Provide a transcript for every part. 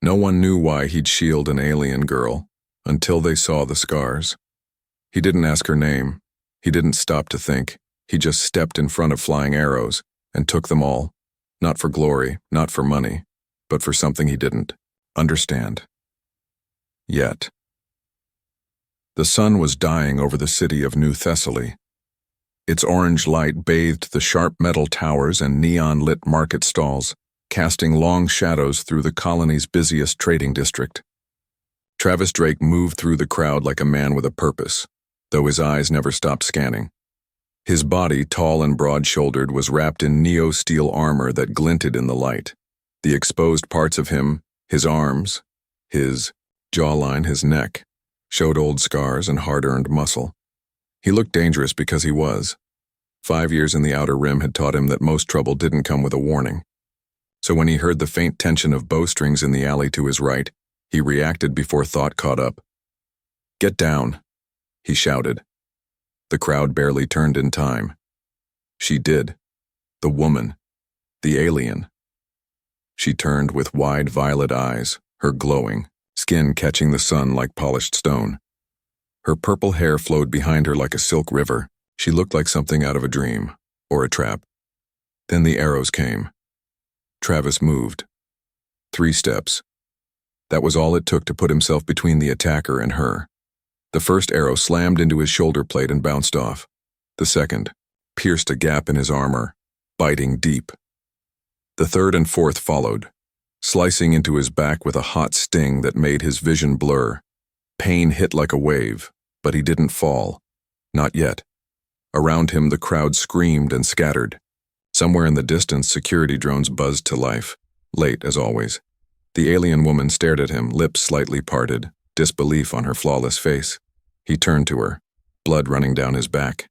No one knew why he'd shield an alien girl until they saw the scars. He didn't ask her name. He didn't stop to think. He just stepped in front of flying arrows and took them all, not for glory, not for money, but for something he didn't understand. Yet. The sun was dying over the city of New Thessaly. Its orange light bathed the sharp metal towers and neon-lit market stalls, casting long shadows through the colony's busiest trading district. Travis Drake moved through the crowd like a man with a purpose, though his eyes never stopped scanning. His body, tall and broad-shouldered, was wrapped in neo-steel armor that glinted in the light. The exposed parts of him, his arms, his jawline, his neck, showed old scars and hard-earned muscle. He looked dangerous because he was. 5 years in the Outer Rim had taught him that most trouble didn't come with a warning. So when he heard the faint tension of bowstrings in the alley to his right, he reacted before thought caught up. "Get down," he shouted. The crowd barely turned in time. She did. The woman. The alien. She turned with wide violet eyes, her glowing, skin catching the sun like polished stone. Her purple hair flowed behind her like a silk river. She looked like something out of a dream, or a trap. Then the arrows came. Travis moved. 3 steps. That was all it took to put himself between the attacker and her. The first arrow slammed into his shoulder plate and bounced off. The second pierced a gap in his armor, biting deep. The third and fourth followed, slicing into his back with a hot sting that made his vision blur. Pain hit like a wave, but he didn't fall. Not yet. Around him, the crowd screamed and scattered. Somewhere in the distance, security drones buzzed to life, late as always. The alien woman stared at him, lips slightly parted, disbelief on her flawless face. He turned to her, blood running down his back.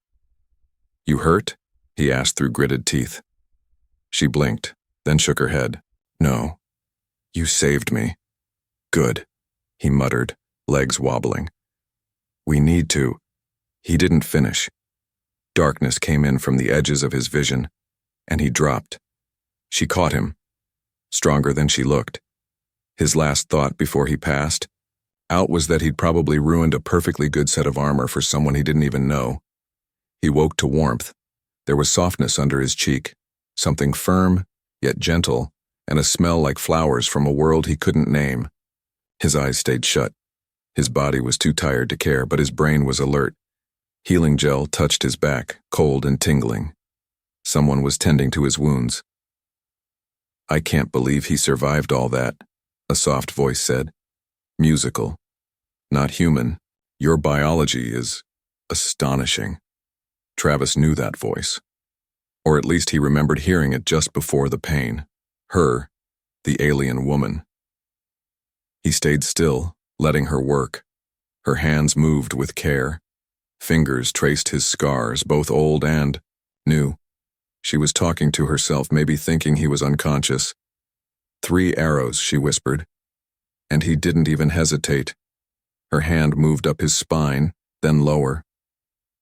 "You hurt?" he asked through gritted teeth. She blinked, then shook her head. "No. You saved me." "Good," he muttered, legs wobbling. "We need to." He didn't finish. Darkness came in from the edges of his vision, and he dropped. She caught him, stronger than she looked. His last thought before he passed out was that he'd probably ruined a perfectly good set of armor for someone he didn't even know. He woke to warmth. There was softness under his cheek, something firm, yet gentle, and a smell like flowers from a world he couldn't name. His eyes stayed shut. His body was too tired to care, but his brain was alert. Healing gel touched his back, cold and tingling. Someone was tending to his wounds. "I can't believe he survived all that," a soft voice said. "Musical. Not human. Your biology is astonishing." Travis knew that voice. Or at least he remembered hearing it just before the pain. Her, the alien woman. He stayed still, letting her work. Her hands moved with care. Fingers traced his scars, both old and new. She was talking to herself, maybe thinking he was unconscious. 3 arrows, she whispered. And he didn't even hesitate. Her hand moved up his spine, then lower.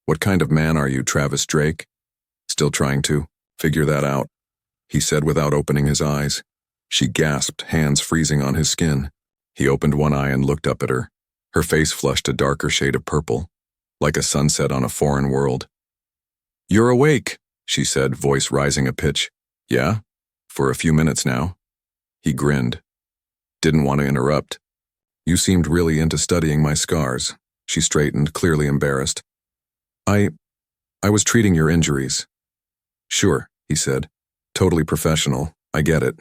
"What kind of man are you, Travis Drake?" "Still trying to figure that out," he said without opening his eyes. She gasped, hands freezing on his skin. He opened one eye and looked up at her. Her face flushed a darker shade of purple, like a sunset on a foreign world. "You're awake," she said, voice rising a pitch. "Yeah? For a few minutes now." He grinned. Didn't want to interrupt. "You seemed really into studying my scars." She straightened, clearly embarrassed. I was treating your injuries." "Sure," he said. "Totally professional. I get it."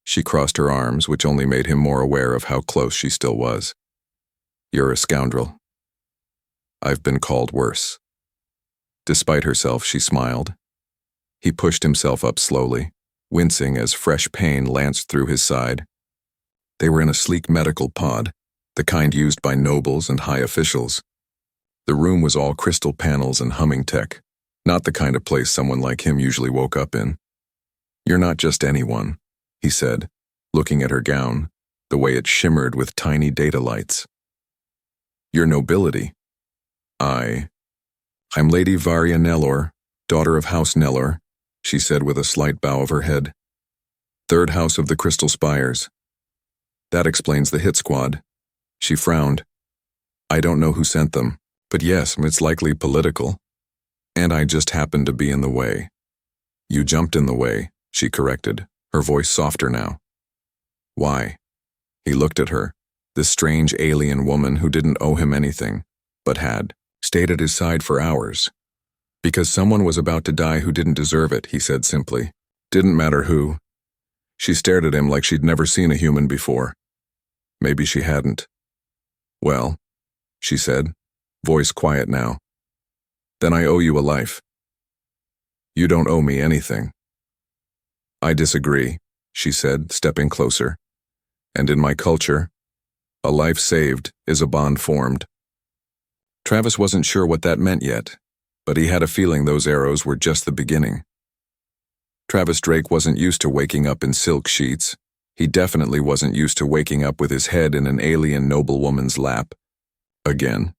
She crossed her arms, which only made him more aware of how close she still was. "You're a scoundrel." "I've been called worse." Despite herself, she smiled. He pushed himself up slowly, wincing as fresh pain lanced through his side. They were in a sleek medical pod, the kind used by nobles and high officials. The room was all crystal panels and humming tech, not the kind of place someone like him usually woke up in. "You're not just anyone," he said, looking at her gown, the way it shimmered with tiny data lights. "Your nobility." I'm Lady Varia Nellor, daughter of House Nellor," she said with a slight bow of her head. "Third house of the Crystal Spires." That explains the hit squad. She frowned. I don't know who sent them, but yes, it's likely political. And I just happened to be in the way. You jumped in the way, she corrected, her voice softer now. Why? He looked at her, this strange alien woman who didn't owe him anything, but had stayed at his side for hours. Because someone was about to die who didn't deserve it, he said simply. Didn't matter who. She stared at him like she'd never seen a human before. Maybe she hadn't. Well, she said, voice quiet now. Then I owe you a life. You don't owe me anything. I disagree, she said, stepping closer. And in my culture, a life saved is a bond formed. Travis wasn't sure what that meant yet, but he had a feeling those arrows were just the beginning. Travis Drake wasn't used to waking up in silk sheets. He definitely wasn't used to waking up with his head in an alien noblewoman's lap. Again.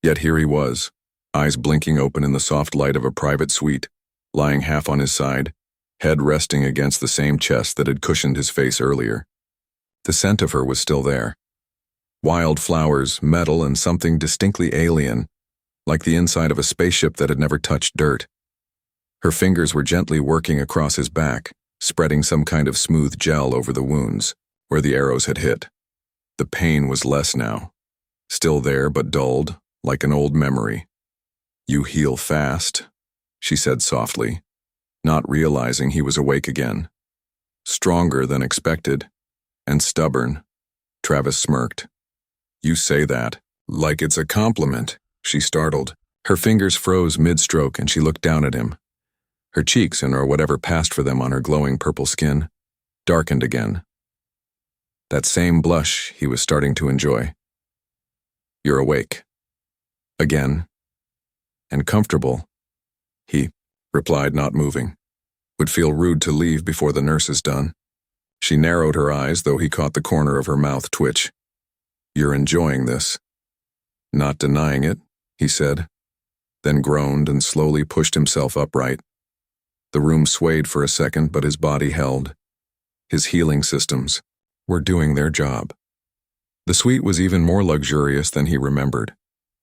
Yet here he was, eyes blinking open in the soft light of a private suite, lying half on his side, head resting against the same chest that had cushioned his face earlier. The scent of her was still there. Wild flowers, metal, and something distinctly alien, like the inside of a spaceship that had never touched dirt. Her fingers were gently working across his back, spreading some kind of smooth gel over the wounds, where the arrows had hit. The pain was less now. Still there, but dulled, like an old memory. You heal fast, she said softly, not realizing he was awake again. Stronger than expected, and stubborn. Travis smirked. You say that, like it's a compliment, she startled. Her fingers froze mid-stroke and she looked down at him. Her cheeks, or whatever passed for them on her glowing purple skin, darkened again. That same blush he was starting to enjoy. You're awake. Again. And comfortable. He replied, not moving. Would feel rude to leave before the nurse is done. She narrowed her eyes, though he caught the corner of her mouth twitch. You're enjoying this. Not denying it, he said, then groaned and slowly pushed himself upright. The room swayed for a second, but his body held. His healing systems were doing their job. The suite was even more luxurious than he remembered.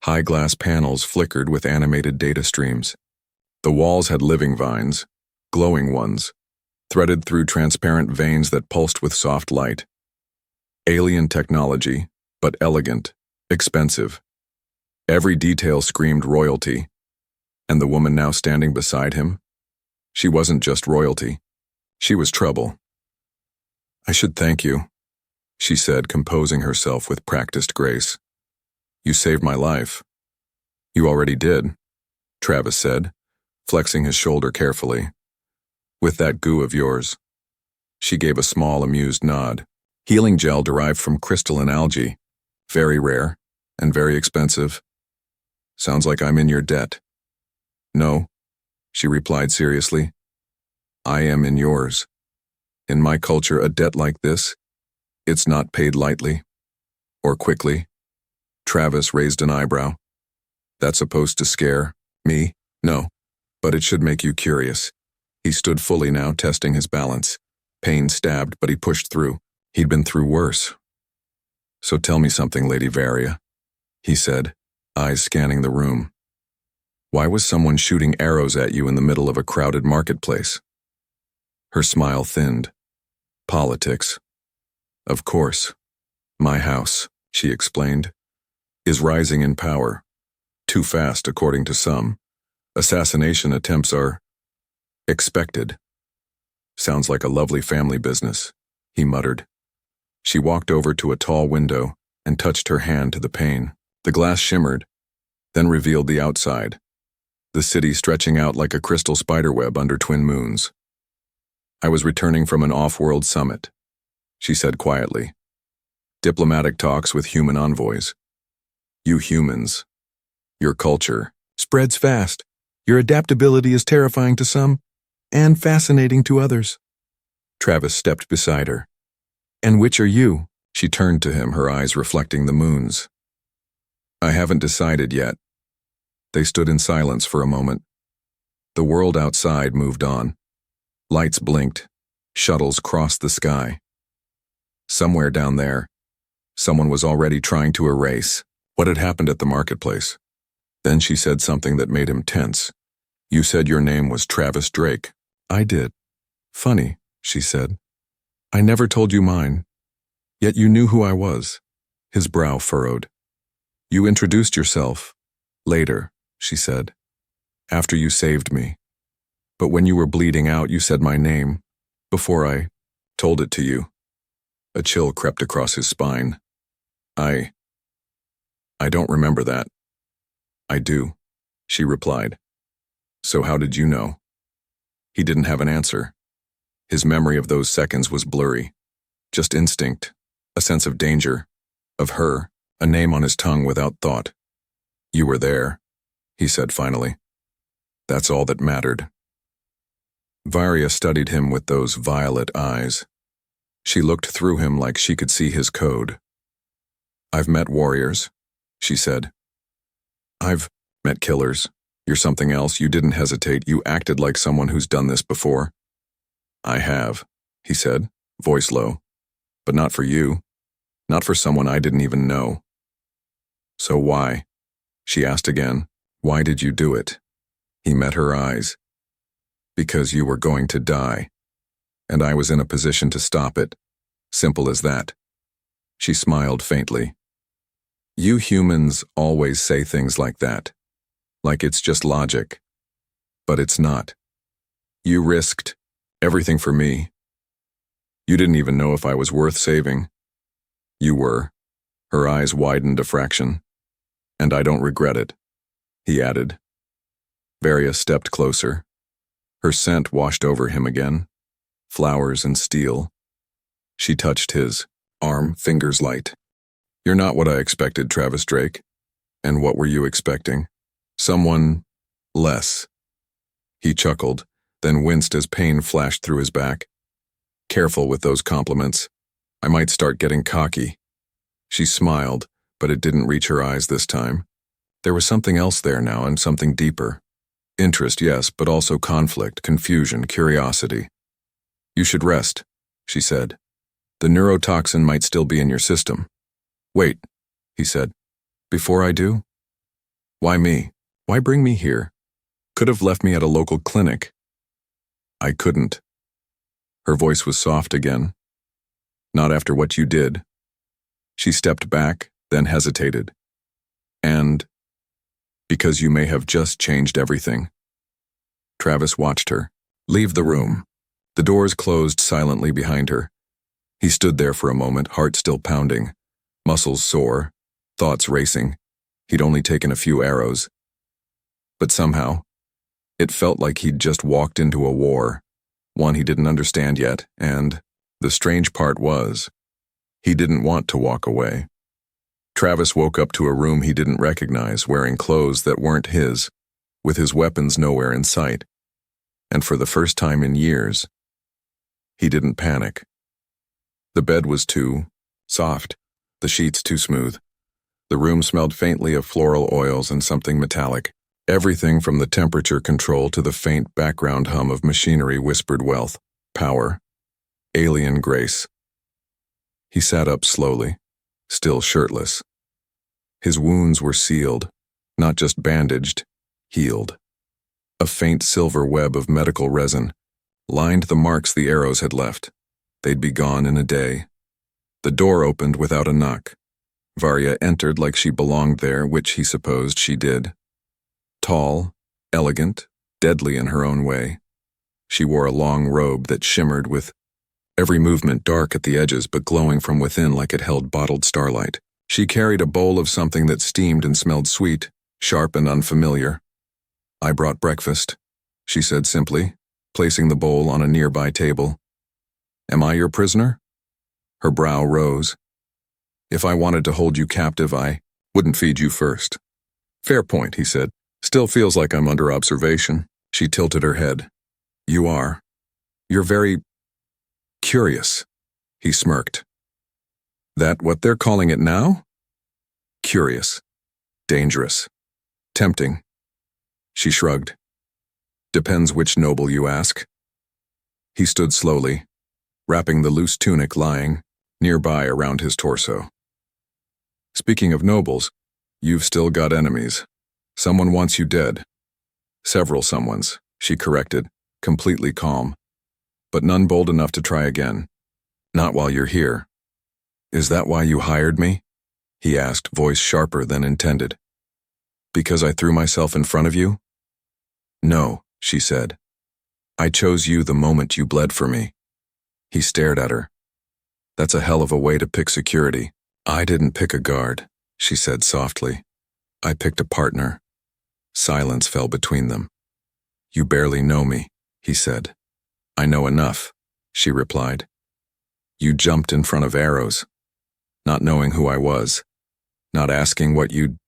High glass panels flickered with animated data streams. The walls had living vines, glowing ones, threaded through transparent veins that pulsed with soft light. Alien technology, but elegant, expensive. Every detail screamed royalty. And the woman now standing beside him? She wasn't just royalty. She was trouble. I should thank you, she said, composing herself with practiced grace. You saved my life. You already did, Travis said, flexing his shoulder carefully. With that goo of yours. She gave a small, amused nod. Healing gel derived from crystalline algae. Very rare and very expensive. Sounds like I'm in your debt. No, she replied seriously. I am in yours. In my culture, a debt like this, it's not paid lightly. Or quickly. Travis raised an eyebrow. That's supposed to scare me? No, but it should make you curious. He stood fully now, testing his balance. Pain stabbed, but he pushed through. He'd been through worse. So tell me something, Lady Varia, he said, eyes scanning the room. Why was someone shooting arrows at you in the middle of a crowded marketplace? Her smile thinned. Politics. Of course. My house, she explained, is rising in power. Too fast, according to some. Assassination attempts are expected. Sounds like a lovely family business, he muttered. She walked over to a tall window and touched her hand to the pane. The glass shimmered, then revealed the outside, the city stretching out like a crystal spiderweb under twin moons. I was returning from an off-world summit, she said quietly. Diplomatic talks with human envoys. You humans, your culture, spreads fast. Your adaptability is terrifying to some, and fascinating to others. Travis stepped beside her. And which are you? She turned to him, her eyes reflecting the moons. I haven't decided yet. They stood in silence for a moment. The world outside moved on. Lights blinked. Shuttles crossed the sky. Somewhere down there, someone was already trying to erase what had happened at the marketplace. Then she said something that made him tense. "You said your name was Travis Drake." "I did." "Funny," she said. "I never told you mine. Yet you knew who I was." His brow furrowed. "You introduced yourself. Later," she said. "After you saved me. But when you were bleeding out, you said my name. Before I told it to you." A chill crept across his spine. I don't remember that." "I do," she replied. "So how did you know?" He didn't have an answer. His memory of those seconds was blurry. Just instinct, a sense of danger, of her, a name on his tongue without thought. "You were there," he said finally. "That's all that mattered." Varya studied him with those violet eyes. She looked through him like she could see his code. "I've met warriors," she said. "I've met killers. You're something else. You didn't hesitate. You acted like someone who's done this before." "I have," he said, voice low. "But not for you. Not for someone I didn't even know." "So why?" she asked again. "Why did you do it?" He met her eyes. "Because you were going to die, and I was in a position to stop it. Simple as that." She smiled faintly. "You humans always say things like that, like it's just logic. But it's not. You risked everything for me. You didn't even know if I was worth saving. You were." Her eyes widened a fraction. "And I don't regret it," he added. Varya stepped closer. Her scent washed over him again. Flowers and steel. She touched his arm, fingers light. "You're not what I expected, Travis Drake. And what were you expecting? Someone less." He chuckled, then winced as pain flashed through his back. "Careful with those compliments. I might start getting cocky." She smiled, but it didn't reach her eyes this time. There was something else there now, and something deeper. Interest, yes, but also conflict, confusion, curiosity. "You should rest," she said. "The neurotoxin might still be in your system." "Wait," he said. "Before I do? Why me? Why bring me here? Could have left me at a local clinic." "I couldn't." Her voice was soft again. "Not after what you did." She stepped back, then hesitated. "And because you may have just changed everything." Travis watched her leave the room. The doors closed silently behind her. He stood there for a moment, heart still pounding, muscles sore, thoughts racing. He'd only taken a few arrows. But somehow, it felt like he'd just walked into a war, one he didn't understand yet, and the strange part was, he didn't want to walk away. Travis woke up to a room he didn't recognize, wearing clothes that weren't his, with his weapons nowhere in sight. And for the first time in years, he didn't panic. The bed was too soft, the sheets too smooth. The room smelled faintly of floral oils and something metallic. Everything from the temperature control to the faint background hum of machinery whispered wealth, power, alien grace. He sat up slowly, still shirtless. His wounds were sealed, not just bandaged, healed. A faint silver web of medical resin lined the marks the arrows had left. They'd be gone in a day. The door opened without a knock. Varya entered like she belonged there, which he supposed she did. Tall, elegant, deadly in her own way. She wore a long robe that shimmered with every movement dark at the edges but glowing from within like it held bottled starlight. She carried a bowl of something that steamed and smelled sweet, sharp and unfamiliar. "I brought breakfast," she said simply, placing the bowl on a nearby table. "Am I your prisoner?" Her brow rose. "If I wanted to hold you captive, I wouldn't feed you first." "Fair point," he said. "Still feels like I'm under observation." She tilted her head. "You are. You're very curious," he smirked. "That what they're calling it now?" "Curious. Dangerous. Tempting." She shrugged. "Depends which noble you ask." He stood slowly, wrapping the loose tunic lying nearby around his torso. Speaking of nobles, you've still got enemies. Someone wants you dead. Several someones, she corrected, completely calm. But none bold enough to try again. Not while you're here. Is that why you hired me? He asked, voice sharper than intended. Because I threw myself in front of you? No, she said. I chose you the moment you bled for me. He stared at her. That's a hell of a way to pick security. I didn't pick a guard, she said softly. I picked a partner. Silence fell between them. You barely know me, he said. I know enough, she replied. You jumped in front of arrows, not knowing who I was, not asking what you'd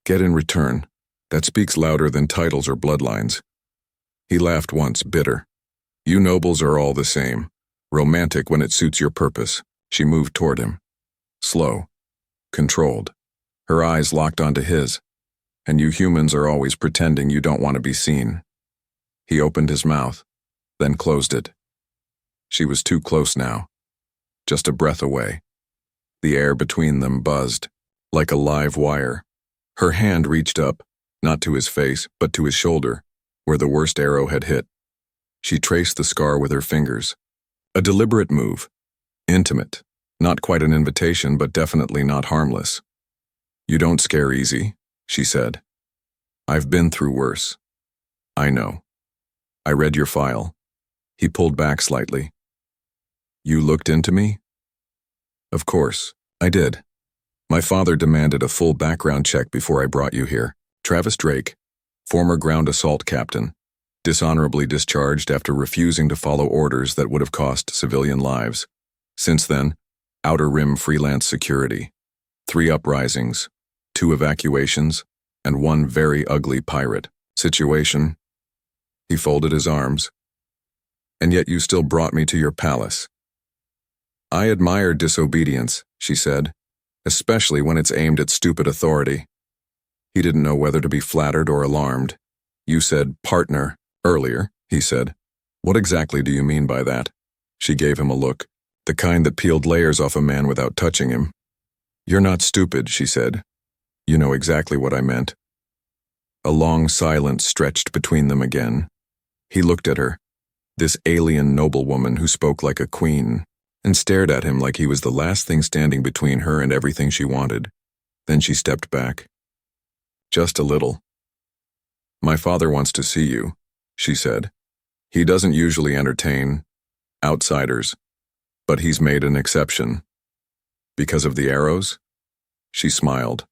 get in return. That speaks louder than titles or bloodlines. He laughed once, bitter. You nobles are all the same, romantic when it suits your purpose. She moved toward him. Slow, controlled. Her eyes locked onto his. And you humans are always pretending you don't want to be seen. He opened his mouth, then closed it. She was too close now. Just a breath away. The air between them buzzed, like a live wire. Her hand reached up, not to his face, but to his shoulder, where the worst arrow had hit. She traced the scar with her fingers. A deliberate move. Intimate. Not quite an invitation, but definitely not harmless. You don't scare easy, she said. I've been through worse. I know. I read your file. He pulled back slightly. You looked into me? Of course, I did. My father demanded a full background check before I brought you here. Travis Drake, former ground assault captain, dishonorably discharged after refusing to follow orders that would have cost civilian lives. Since then, Outer Rim freelance security. 3 uprisings, 2 evacuations, and 1 very ugly pirate situation. He folded his arms. And yet you still brought me to your palace. I admire disobedience, she said, especially when it's aimed at stupid authority. He didn't know whether to be flattered or alarmed. You said partner earlier, he said. What exactly do you mean by that? She gave him a look, the kind that peeled layers off a man without touching him. You're not stupid, she said. You know exactly what I meant. A long silence stretched between them again. He looked at her, this alien noblewoman who spoke like a queen, and stared at him like he was the last thing standing between her and everything she wanted. Then she stepped back. Just a little. My father wants to see you, she said. He doesn't usually entertain outsiders, but he's made an exception. Because of the arrows? She smiled.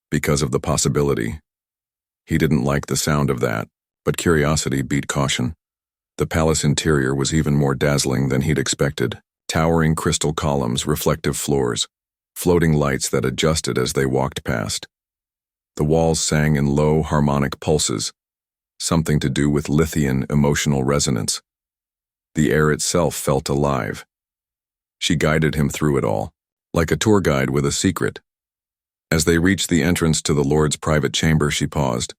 Because of the possibility. He didn't like the sound of that, but curiosity beat caution. The palace interior was even more dazzling than he'd expected. Towering crystal columns, reflective floors, floating lights that adjusted as they walked past. The walls sang in low, harmonic pulses, something to do with Lithian emotional resonance. The air itself felt alive. She guided him through it all, like a tour guide with a secret. As they reached the entrance to the Lord's private chamber, she paused.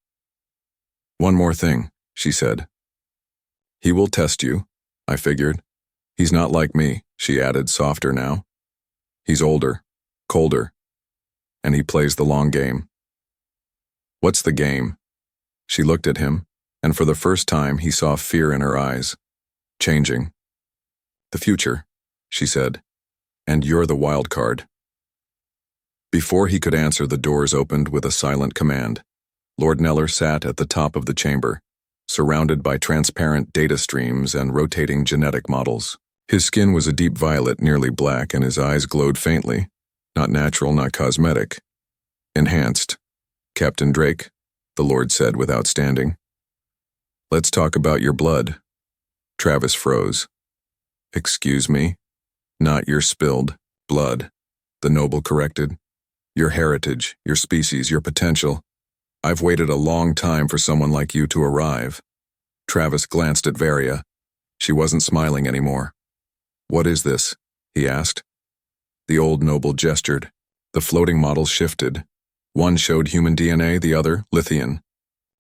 One more thing, she said. He will test you, I figured. He's not like me, she added, softer now. He's older, colder, and he plays the long game. What's the game? She looked at him, and for the first time he saw fear in her eyes. Changing. The future, she said, and you're the wild card. Before he could answer, the doors opened with a silent command. Lord Neller sat at the top of the chamber, surrounded by transparent data streams and rotating genetic models. His skin was a deep violet, nearly black, and his eyes glowed faintly. Not natural, not cosmetic. Enhanced. Captain Drake, the Lord said without standing. Let's talk about your blood. Travis froze. Excuse me? Not your spilled blood, the noble corrected. Your heritage, your species, your potential. I've waited a long time for someone like you to arrive. Travis glanced at Varia. She wasn't smiling anymore. What is this? He asked. The old noble gestured. The floating models shifted. One showed human DNA, the other Lithian.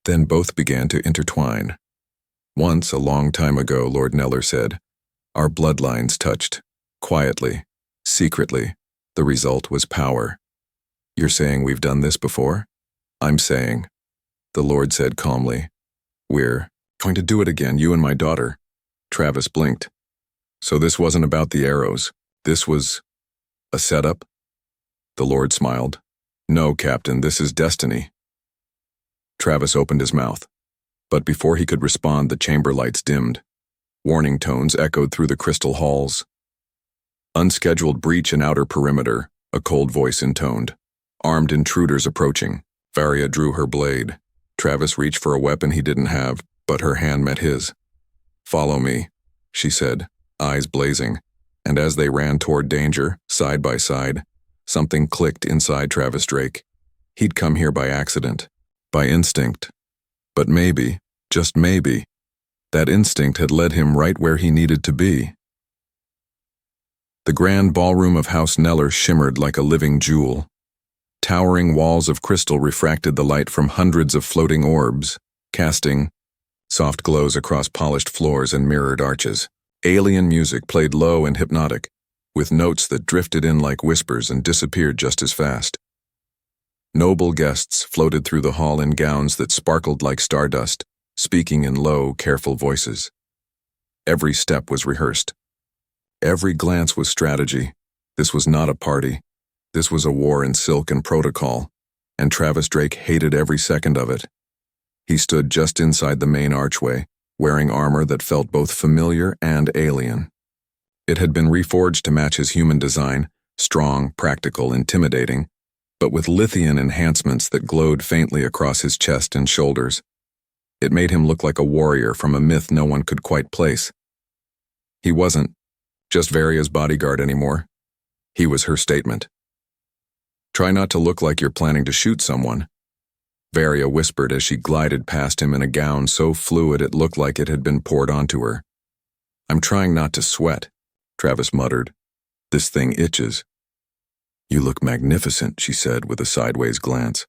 Then both began to intertwine. Once, a long time ago, Lord Neller said, our bloodlines touched, quietly, Secretly, the result was power. You're saying we've done this before? I'm saying, the Lord said calmly, we're going to do it again, you and my daughter. Travis blinked. So this wasn't about the arrows. This was a setup? The Lord smiled. No, Captain, this is destiny. Travis opened his mouth. But before he could respond, the chamber lights dimmed. Warning tones echoed through the crystal halls. Unscheduled breach in outer perimeter, a cold voice intoned. Armed intruders approaching. Varia drew her blade. Travis reached for a weapon he didn't have, but her hand met his. Follow me, she said, eyes blazing. And as they ran toward danger, side by side, something clicked inside Travis Drake. He'd come here by accident, by instinct. But maybe, just maybe, that instinct had led him right where he needed to be. The grand ballroom of House Neller shimmered like a living jewel. Towering walls of crystal refracted the light from hundreds of floating orbs, casting soft glows across polished floors and mirrored arches. Alien music played low and hypnotic, with notes that drifted in like whispers and disappeared just as fast. Noble guests floated through the hall in gowns that sparkled like stardust, speaking in low, careful voices. Every step was rehearsed. Every glance was strategy. This was not a party. This was a war in silk and protocol, and Travis Drake hated every second of it. He stood just inside the main archway, wearing armor that felt both familiar and alien. It had been reforged to match his human design, strong, practical, intimidating, but with lithium enhancements that glowed faintly across his chest and shoulders. It made him look like a warrior from a myth no one could quite place. He wasn't just Varia's bodyguard anymore. He was her statement. Try not to look like you're planning to shoot someone, Varia whispered as she glided past him in a gown so fluid it looked like it had been poured onto her. I'm trying not to sweat, Travis muttered. This thing itches. You look magnificent, she said with a sideways glance.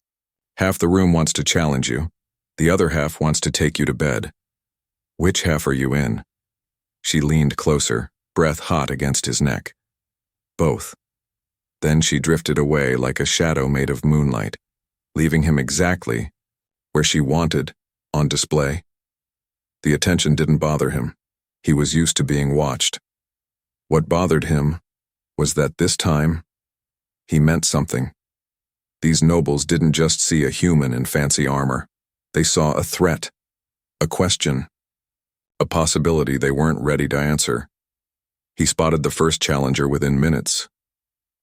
Half the room wants to challenge you. The other half wants to take you to bed. Which half are you in? She leaned closer, breath hot against his neck. Both. Then she drifted away like a shadow made of moonlight, leaving him exactly where she wanted, on display. The attention didn't bother him. He was used to being watched. What bothered him was that this time, he meant something. These nobles didn't just see a human in fancy armor. They saw a threat, a question, a possibility they weren't ready to answer. He spotted the first challenger within minutes.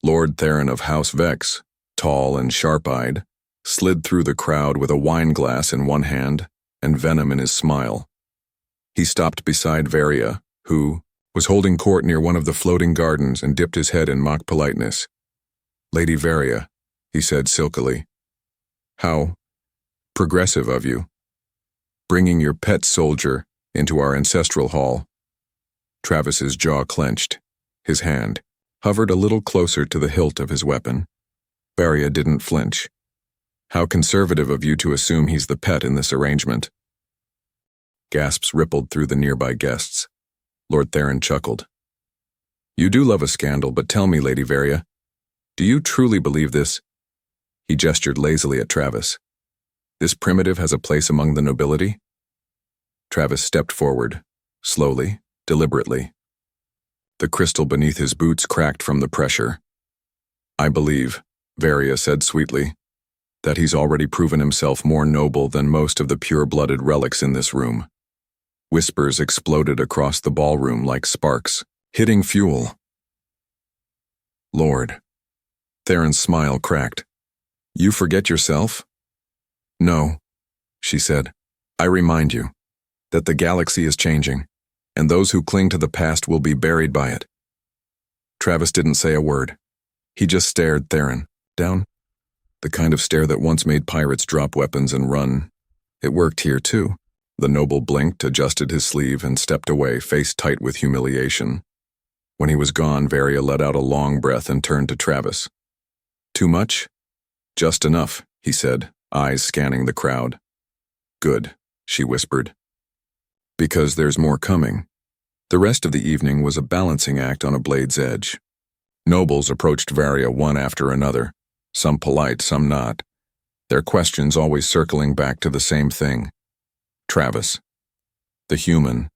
Lord Theron of House Vex, tall and sharp-eyed, slid through the crowd with a wine glass in one hand and venom in his smile. He stopped beside Varia, who was holding court near one of the floating gardens, and dipped his head in mock politeness. Lady Varia, he said silkily. How progressive of you, bringing your pet soldier into our ancestral hall. Travis's jaw clenched. His hand hovered a little closer to the hilt of his weapon. Varia didn't flinch. How conservative of you to assume he's the pet in this arrangement. Gasps rippled through the nearby guests. Lord Theron chuckled. You do love a scandal, but tell me, Lady Varia, do you truly believe this? He gestured lazily at Travis. This primitive has a place among the nobility? Travis stepped forward, slowly, deliberately. The crystal beneath his boots cracked from the pressure. I believe, Varia said sweetly, that he's already proven himself more noble than most of the pure-blooded relics in this room. Whispers exploded across the ballroom like sparks, hitting fuel. Lord. Theron's smile cracked. You forget yourself? No, she said. I remind you that the galaxy is changing, and those who cling to the past will be buried by it. Travis didn't say a word. He just stared Theron down. The kind of stare that once made pirates drop weapons and run. It worked here too. The noble blinked, adjusted his sleeve, and stepped away, face tight with humiliation. When he was gone, Varia let out a long breath and turned to Travis. Too much? Just enough, he said, eyes scanning the crowd. Good, she whispered. Because there's more coming. The rest of the evening was a balancing act on a blade's edge. Nobles approached Varia one after another, some polite, some not, their questions always circling back to the same thing. Travis. The human.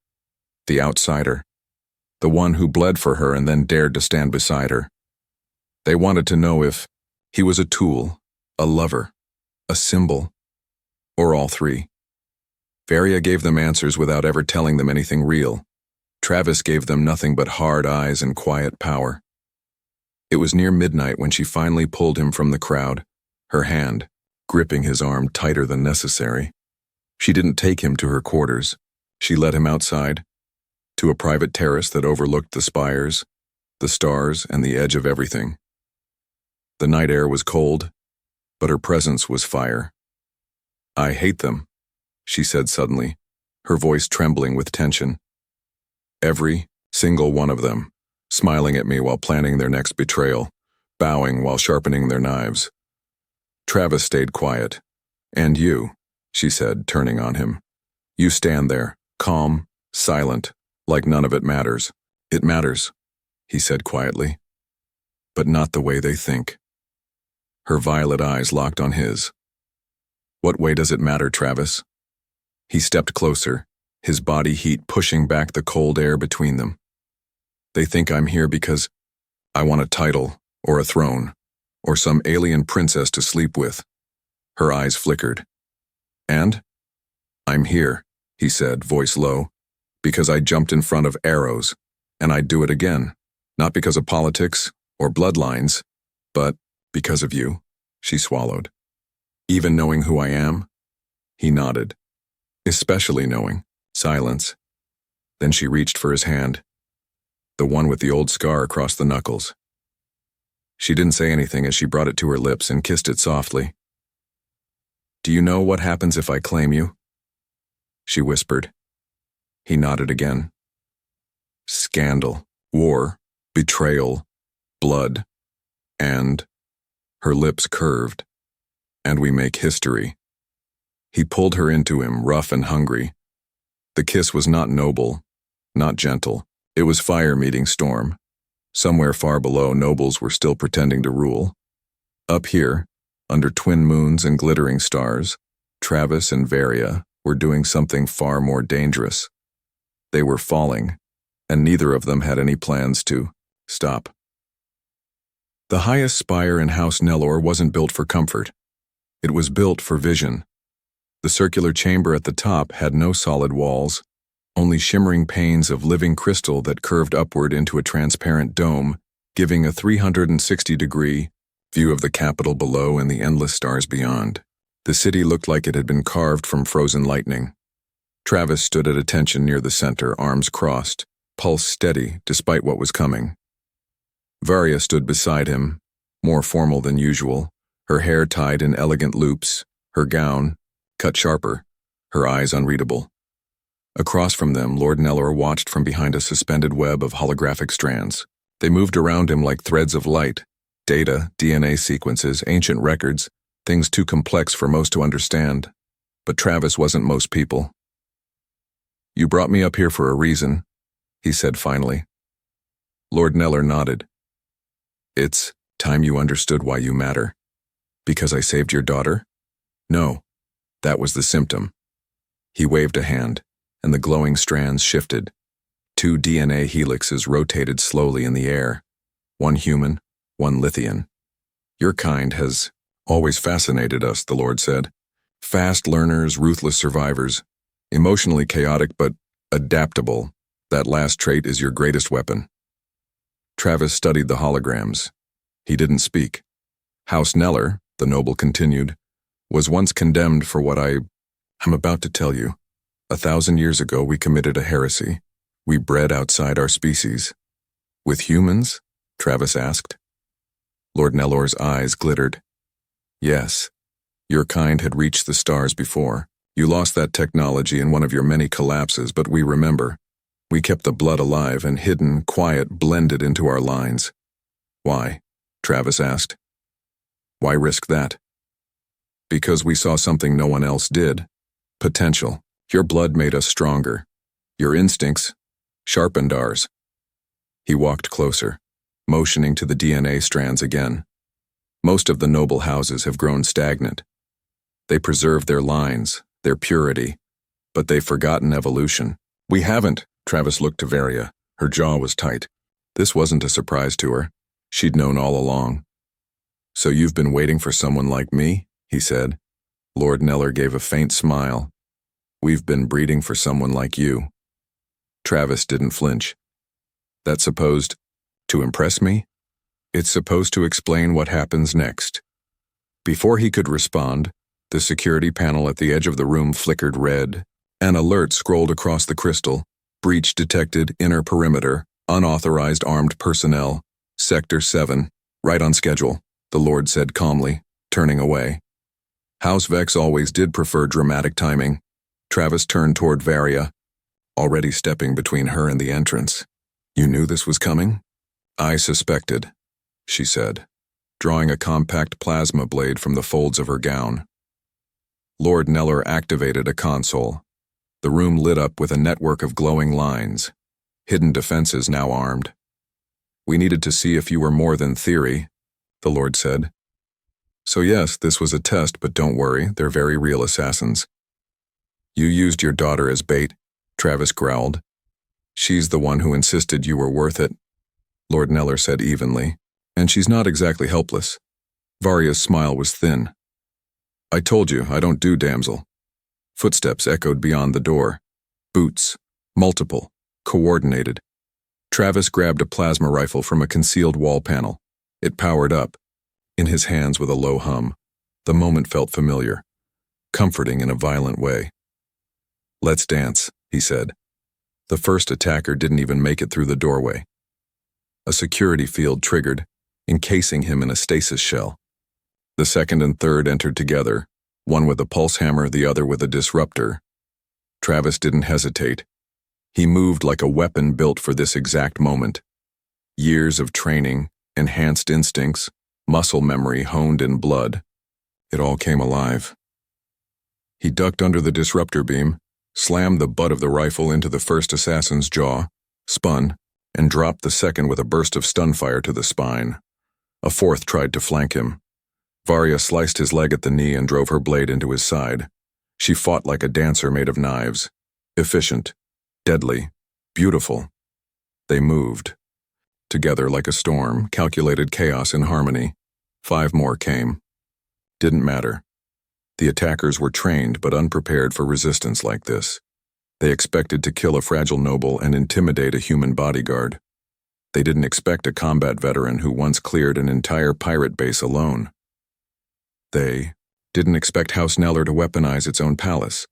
The outsider. The one who bled for her and then dared to stand beside her. They wanted to know if he was a tool, a lover, a symbol, or all three. Varia gave them answers without ever telling them anything real. Travis gave them nothing but hard eyes and quiet power. It was near midnight when she finally pulled him from the crowd, her hand gripping his arm tighter than necessary. She didn't take him to her quarters. She led him outside, to a private terrace that overlooked the spires, the stars, and the edge of everything. The night air was cold, but her presence was fire. "I hate them," she said suddenly, her voice trembling with tension. "Every single one of them, smiling at me while planning their next betrayal, bowing while sharpening their knives." Travis stayed quiet. "And you," she said, turning on him. "You stand there, calm, silent, like none of it matters." "It matters," he said quietly, "but not the way they think." Her violet eyes locked on his. "What way does it matter, Travis?" He stepped closer, his body heat pushing back the cold air between them. "They think I'm here because I want a title, or a throne, or some alien princess to sleep with." Her eyes flickered. "And? I'm here," he said, voice low, "because I jumped in front of arrows, and I'd do it again. Not because of politics or bloodlines, but because of you." She swallowed. "Even knowing who I am?" He nodded. "Especially knowing." Silence. Then she reached for his hand, the one with the old scar across the knuckles. She didn't say anything as she brought it to her lips and kissed it softly. "Do you know what happens if I claim you?" she whispered. He nodded again. "Scandal, war, betrayal, blood, and..." Her lips curved. "And we make history." He pulled her into him, rough and hungry. The kiss was not noble, not gentle. It was fire meeting storm. Somewhere far below, nobles were still pretending to rule. Up here, under twin moons and glittering stars, Travis and Varia were doing something far more dangerous. They were falling, and neither of them had any plans to stop. The highest spire in House Nellor wasn't built for comfort. It was built for vision. The circular chamber at the top had no solid walls, only shimmering panes of living crystal that curved upward into a transparent dome, giving a 360-degree view of the capital below and the endless stars beyond. The city looked like it had been carved from frozen lightning. Travis stood at attention near the center, arms crossed, pulse steady despite what was coming. Varia stood beside him, more formal than usual, her hair tied in elegant loops, her gown cut sharper, her eyes unreadable. Across from them, Lord Nellor watched from behind a suspended web of holographic strands. They moved around him like threads of light, data, DNA sequences, ancient records, things too complex for most to understand. But Travis wasn't most people. "You brought me up here for a reason," he said finally. Lord Nellor nodded. "It's time you understood why you matter." "Because I saved your daughter?" "No, that was the symptom." He waved a hand, and the glowing strands shifted. 2 DNA helixes rotated slowly in the air, one human, one Lithian. "Your kind has always fascinated us," the Lord said. "Fast learners, ruthless survivors, emotionally chaotic but adaptable. That last trait is your greatest weapon." Travis studied the holograms. He didn't speak. "House Nellor," the noble continued, "was once condemned for what I'm about to tell you. 1,000 years ago, we committed a heresy. We bred outside our species." "With humans?" Travis asked. Lord Nellor's eyes glittered. "Yes. Your kind had reached the stars before. You lost that technology in one of your many collapses, but we remember. We kept the blood alive and hidden, quiet, blended into our lines." "Why?" Travis asked. "Why risk that?" "Because we saw something no one else did. Potential. Your blood made us stronger. Your instincts sharpened ours." He walked closer, motioning to the DNA strands again. Most of the noble houses have grown stagnant. They preserve their lines, their purity, but they've forgotten evolution. We haven't, Travis looked to Varia. Her jaw was tight. This wasn't a surprise to her. She'd known all along. So you've been waiting for someone like me? He said. Lord Neller gave a faint smile. We've been breeding for someone like you. Travis didn't flinch. That's supposed to impress me? It's supposed to explain what happens next. Before he could respond, the security panel at the edge of the room flickered red. An alert scrolled across the crystal. Breach detected, inner perimeter, unauthorized armed personnel, Sector 7, right on schedule, the Lord said calmly, turning away. House Vex always did prefer dramatic timing. Travis turned toward Varia, already stepping between her and the entrance. You knew this was coming? I suspected, she said, drawing a compact plasma blade from the folds of her gown. Lord Neller activated a console. The room lit up with a network of glowing lines, hidden defenses now armed. We needed to see if you were more than theory, the Lord said. So yes, this was a test, but don't worry, they're very real assassins. You used your daughter as bait, Travis growled. She's the one who insisted you were worth it, Lord Neller said evenly, and she's not exactly helpless. Varia's smile was thin. I told you, I don't do damsel. Footsteps echoed beyond the door. Boots. Multiple. Coordinated. Travis grabbed a plasma rifle from a concealed wall panel. It powered up, in his hands with a low hum. The moment felt familiar, comforting in a violent way. Let's dance, he said. The first attacker didn't even make it through the doorway. A security field triggered, encasing him in a stasis shell. The second and third entered together, one with a pulse hammer, the other with a disruptor. Travis didn't hesitate. He moved like a weapon built for this exact moment. Years of training, enhanced instincts, muscle memory honed in blood. It all came alive. He ducked under the disruptor beam, slammed the butt of the rifle into the first assassin's jaw, spun, and dropped the second with a burst of stun fire to the spine. A fourth tried to flank him. Varia sliced his leg at the knee and drove her blade into his side. She fought like a dancer made of knives. Efficient, deadly, beautiful. They moved. Together like a storm, calculated chaos in harmony. 5 more came. Didn't matter. The attackers were trained but unprepared for resistance like this. They expected to kill a fragile noble and intimidate a human bodyguard. They didn't expect a combat veteran who once cleared an entire pirate base alone. They didn't expect House Neller to weaponize its own palace.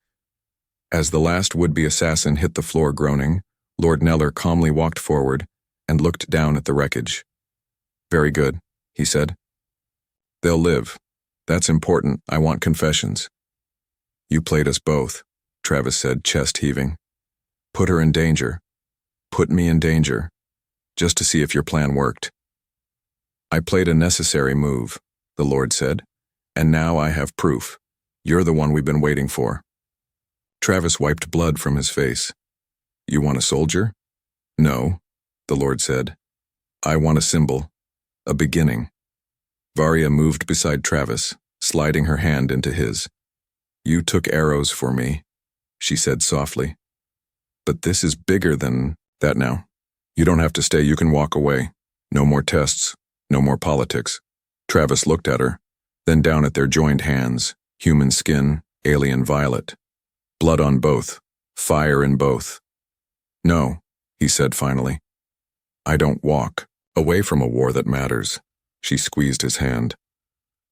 As the last would-be assassin hit the floor groaning, Lord Neller calmly walked forward and looked down at the wreckage. Very good, he said. They'll live. That's important. I want confessions. You played us both, Travis said, chest heaving. Put her in danger. Put me in danger. Just to see if your plan worked. I played a necessary move, the Lord said, and now I have proof. You're the one we've been waiting for. Travis wiped blood from his face. You want a soldier? No, the Lord said. I want a symbol, a beginning. Varia moved beside Travis, sliding her hand into his. You took arrows for me, she said softly. But this is bigger than that now. You don't have to stay, you can walk away. No more tests, no more politics. Travis looked at her, then down at their joined hands, human skin, alien violet. Blood on both, fire in both. No, he said finally. I don't walk away from a war that matters. She squeezed his hand.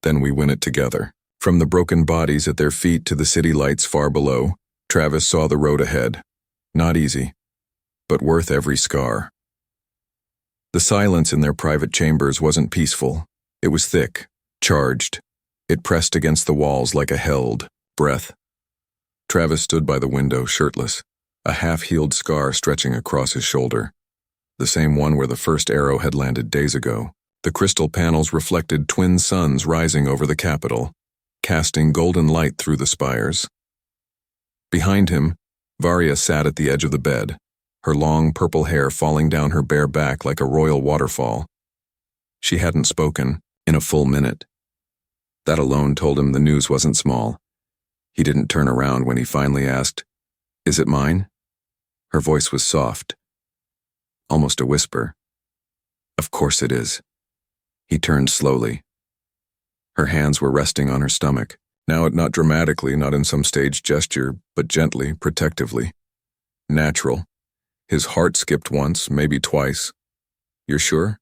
Then we win it together. From the broken bodies at their feet to the city lights far below, Travis saw the road ahead. Not easy, but worth every scar. The silence in their private chambers wasn't peaceful. It was thick, charged. It pressed against the walls like a held breath. Travis stood by the window, shirtless, a half-healed scar stretching across his shoulder. The same one where the first arrow had landed days ago. The crystal panels reflected twin suns rising over the Capitol, casting golden light through the spires. Behind him, Varia sat at the edge of the bed, her long purple hair falling down her bare back like a royal waterfall. She hadn't spoken in a full minute. That alone told him the news wasn't small. He didn't turn around when he finally asked, "Is it mine?" Her voice was soft, almost a whisper. "Of course it is." He turned slowly. Her hands were resting on her stomach, now not dramatically, not in some staged gesture, but gently, protectively. Natural. His heart skipped once, maybe twice. "You're sure?"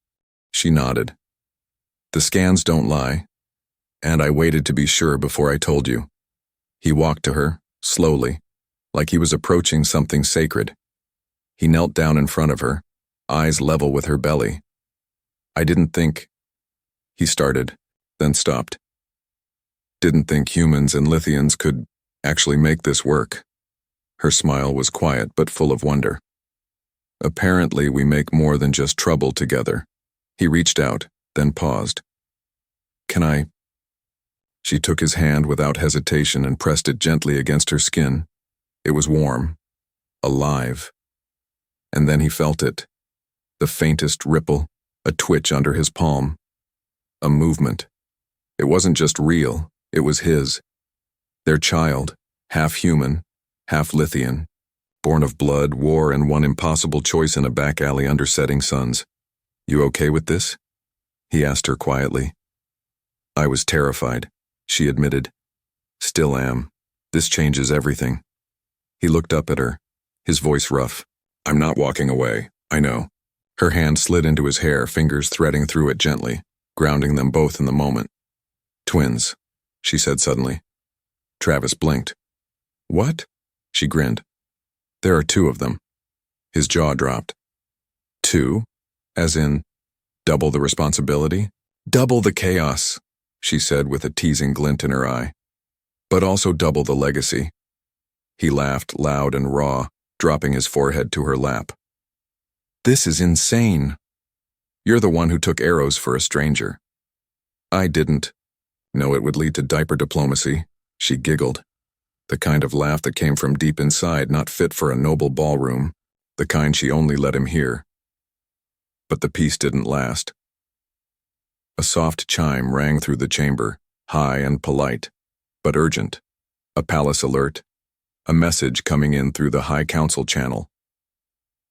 She nodded. "The scans don't lie, and I waited to be sure before I told you." He walked to her, slowly, like he was approaching something sacred. He knelt down in front of her, eyes level with her belly. "I didn't think," he started, then stopped. "Didn't think humans and Lithians could actually make this work." Her smile was quiet but full of wonder. "Apparently we make more than just trouble together." He reached out, then paused. "Can I?" She took his hand without hesitation and pressed it gently against her skin. It was warm, alive. And then he felt it, the faintest ripple, a twitch under his palm, a movement. It wasn't just real, it was his. Their child, half human, half Lithian, born of blood, war, and one impossible choice in a back alley under setting suns. "You okay with this?" he asked her quietly. "I was terrified," she admitted. "Still am. This changes everything." He looked up at her, his voice rough. "I'm not walking away, I know." Her hand slid into his hair, fingers threading through it gently, grounding them both in the moment. "Twins," she said suddenly. Travis blinked. "What?" She grinned. "There are 2 of them." His jaw dropped. "2? As in, double the responsibility?" "Double the chaos," she said with a teasing glint in her eye. "But also double the legacy." He laughed loud and raw, dropping his forehead to her lap. "This is insane. You're the one who took arrows for a stranger." "I didn't. No, it would lead to diaper diplomacy." She giggled. The kind of laugh that came from deep inside, not fit for a noble ballroom, the kind she only let him hear. But the peace didn't last. A soft chime rang through the chamber, high and polite, but urgent. A palace alert. A message coming in through the High Council channel.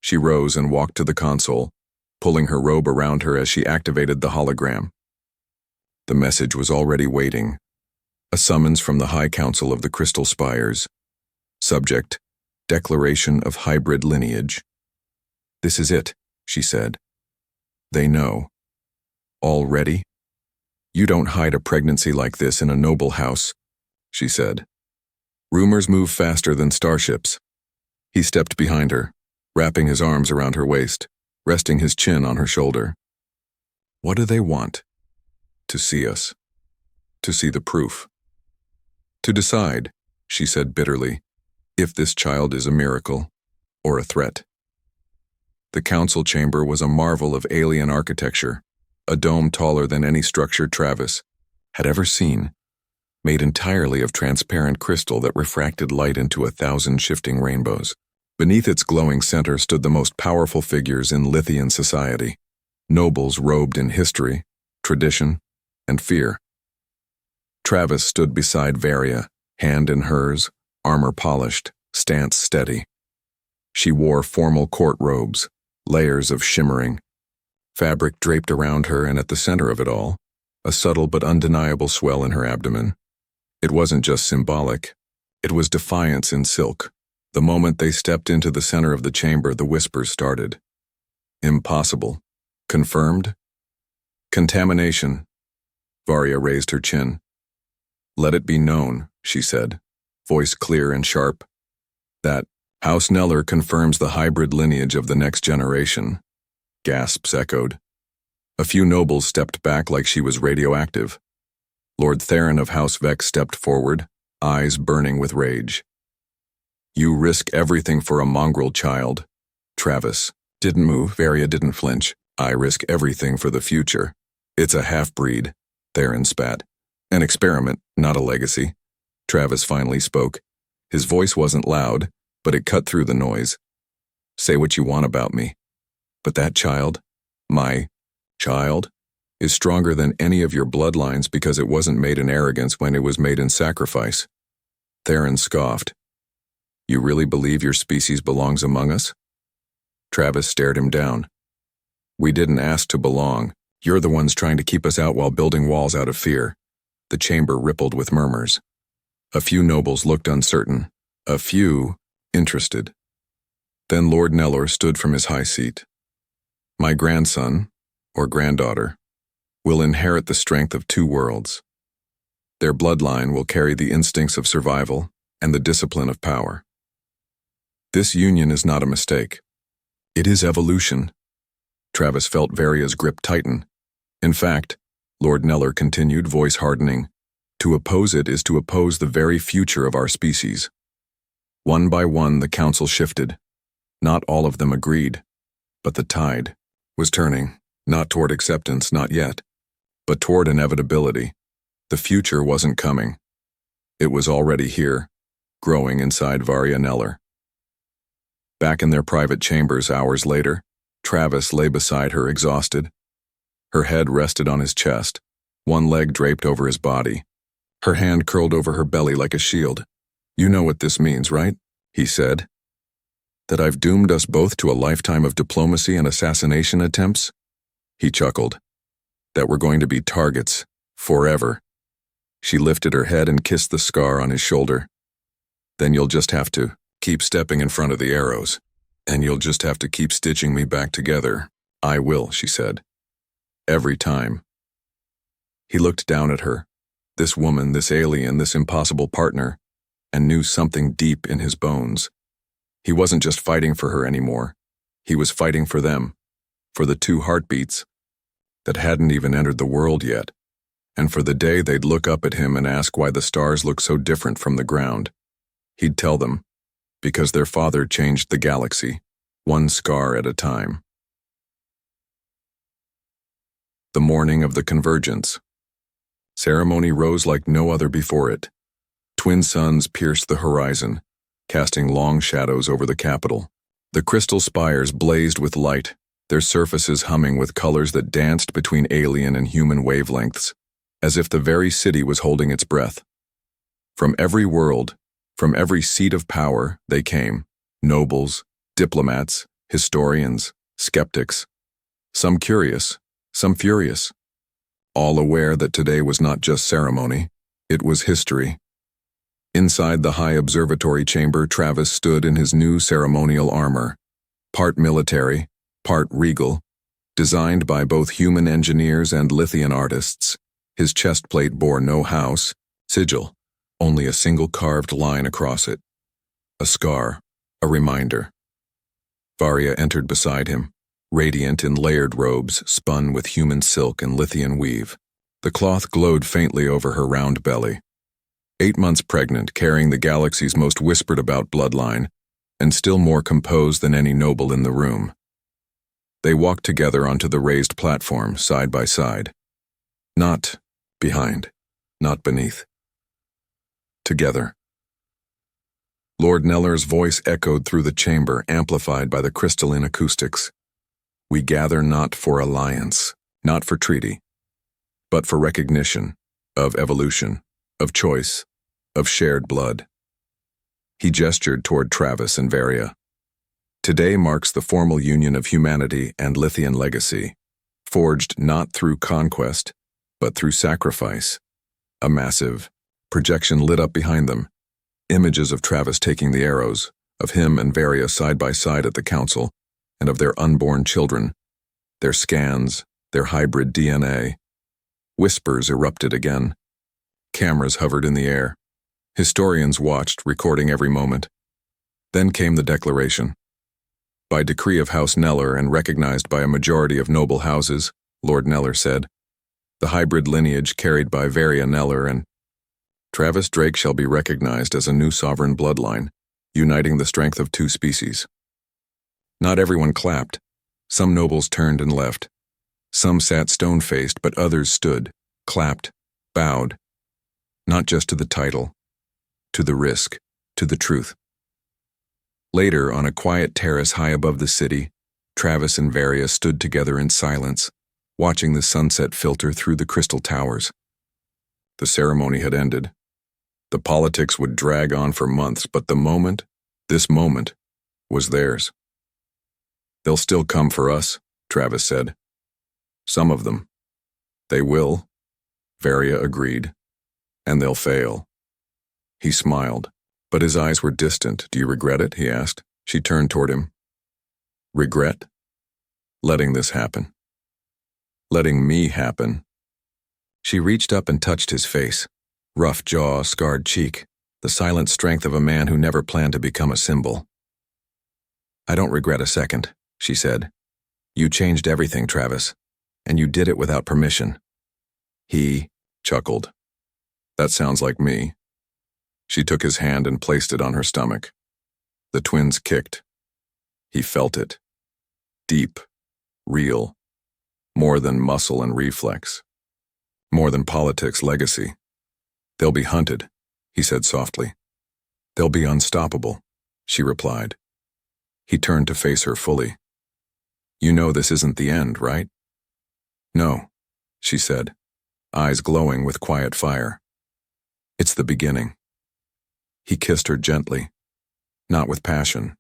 She rose and walked to the console, pulling her robe around her as she activated the hologram. The message was already waiting. A summons from the High Council of the Crystal Spires. Subject, Declaration of Hybrid Lineage. "This is it," she said. "They know. Already? You don't hide a pregnancy like this in a noble house," she said. "Rumors move faster than starships." He stepped behind her, wrapping his arms around her waist, resting his chin on her shoulder. "What do they want?" "To see us. To see the proof. To decide," she said bitterly, "if this child is a miracle or a threat." The council chamber was a marvel of alien architecture, a dome taller than any structure Travis had ever seen, made entirely of transparent crystal that refracted light into 1,000 shifting rainbows. Beneath its glowing center stood the most powerful figures in Lithian society, nobles robed in history, tradition, and fear. Travis stood beside Varia, hand in hers, armor polished, stance steady. She wore formal court robes, layers of shimmering fabric draped around her, and at the center of it all, a subtle but undeniable swell in her abdomen. It wasn't just symbolic. It was defiance in silk. The moment they stepped into the center of the chamber, the whispers started. "Impossible. Confirmed?" "Contamination." Varia raised her chin. "Let it be known," she said, voice clear and sharp, "that House Neller confirms the hybrid lineage of the next generation." Gasps echoed. A few nobles stepped back like she was radioactive. Lord Theron of House Vex stepped forward, eyes burning with rage. "You risk everything for a mongrel child." Travis didn't move. Varia didn't flinch. "I risk everything for the future. It's a half-breed," Theron spat. "An experiment, not a legacy." Travis finally spoke. His voice wasn't loud, but it cut through the noise. "Say what you want about me, but that child, my child, is stronger than any of your bloodlines because it wasn't made in arrogance when it was made in sacrifice." Theron scoffed. "You really believe your species belongs among us?" Travis stared him down. "We didn't ask to belong. You're the ones trying to keep us out while building walls out of fear." The chamber rippled with murmurs. A few nobles looked uncertain, a few interested. Then Lord Nellor stood from his high seat. "My grandson, or granddaughter, will inherit the strength of two worlds. Their bloodline will carry the instincts of survival and the discipline of power. This union is not a mistake. It is evolution." Travis felt Varia's grip tighten. "In fact," Lord Nellor continued, voice hardening, "to oppose it is to oppose the very future of our species." One by one the council shifted. Not all of them agreed, but the tide was turning, not toward acceptance, not yet, but toward inevitability. The future wasn't coming. It was already here, growing inside Varia Nellor. Back in their private chambers hours later, Travis lay beside her exhausted. Her head rested on his chest, one leg draped over his body. Her hand curled over her belly like a shield. "You know what this means, right?" he said. "That I've doomed us both to a lifetime of diplomacy and assassination attempts?" He chuckled. "That we're going to be targets, forever." She lifted her head and kissed the scar on his shoulder. "Then you'll just have to keep stepping in front of the arrows, and you'll just have to keep stitching me back together." "I will," she said. "Every time." He looked down at her, this woman, this alien, this impossible partner, and knew something deep in his bones. He wasn't just fighting for her anymore. He was fighting for them, for the two heartbeats that hadn't even entered the world yet, and for the day they'd look up at him and ask why the stars look so different from the ground. He'd tell them, because their father changed the galaxy, one scar at a time. The morning of the convergence. Ceremony rose like no other before it. Twin suns pierced the horizon, casting long shadows over the capital. The crystal spires blazed with light, their surfaces humming with colors that danced between alien and human wavelengths, as if the very city was holding its breath. From every world, from every seat of power, they came: nobles, diplomats, historians, skeptics, some curious, some furious, all aware that today was not just ceremony, it was history. Inside the high observatory chamber, Travis stood in his new ceremonial armor, part military, part regal, designed by both human engineers and Lithian artists. His chest plate bore no house, sigil, only a single carved line across it. A scar, a reminder. Varia entered beside him, radiant in layered robes spun with human silk and Lithian weave. The cloth glowed faintly over her round belly. 8 months pregnant, carrying the galaxy's most whispered about bloodline, and still more composed than any noble in the room. They walked together onto the raised platform, side by side. Not behind, not beneath. Together. Lord Nellor's voice echoed through the chamber, amplified by the crystalline acoustics. "We gather not for alliance, not for treaty, but for recognition, of evolution, of choice, of shared blood." He gestured toward Travis and Varia. "Today marks the formal union of humanity and Lithian legacy, forged not through conquest, but through sacrifice." A massive projection lit up behind them. Images of Travis taking the arrows, of him and Varia side by side at the council, and of their unborn children, their scans, their hybrid DNA. Whispers erupted again. Cameras hovered in the air. Historians watched, recording every moment. Then came the declaration. By decree of House Nellor and recognized by a majority of noble houses, Lord Nellor said, the hybrid lineage carried by Varia Nellor and Travis Drake shall be recognized as a new sovereign bloodline, uniting the strength of two species. Not everyone clapped. Some nobles turned and left. Some sat stone-faced, but others stood, clapped, bowed. Not just to the title, to the risk, to the truth. Later, on a quiet terrace high above the city, Travis and Varia stood together in silence, watching the sunset filter through the crystal towers. The ceremony had ended. The politics would drag on for months, but this moment, was theirs. "They'll still come for us," Travis said. "Some of them." "They will," Varia agreed. "And they'll fail." He smiled, but his eyes were distant. "Do you regret it?" he asked. She turned toward him. "Regret? Letting this happen. Letting me happen." She reached up and touched his face. Rough jaw, scarred cheek, the silent strength of a man who never planned to become a symbol. "I don't regret a second," she said. "You changed everything, Travis, and you did it without permission." He chuckled. "That sounds like me." She took his hand and placed it on her stomach. The twins kicked. He felt it. Deep, real, more than muscle and reflex, more than politics' legacy. "They'll be hunted," he said softly. "They'll be unstoppable," she replied. He turned to face her fully. "You know this isn't the end, right?" "No," she said, eyes glowing with quiet fire. "It's the beginning." He kissed her gently, not with passion,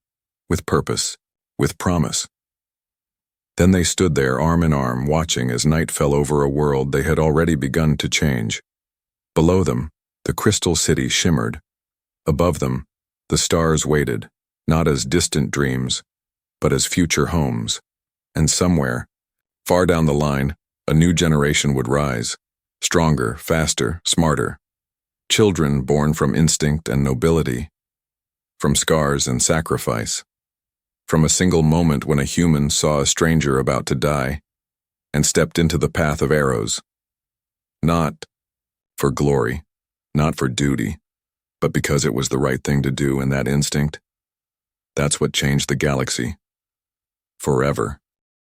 with purpose, with promise. Then they stood there arm in arm, watching as night fell over a world they had already begun to change. Below them, the crystal city shimmered. Above them, the stars waited, not as distant dreams, but as future homes. And somewhere, far down the line, a new generation would rise, stronger, faster, smarter. Children born from instinct and nobility, from scars and sacrifice, from a single moment when a human saw a stranger about to die and stepped into the path of arrows. Not for glory, not for duty, but because it was the right thing to do in that instinct. That's what changed the galaxy. Forever.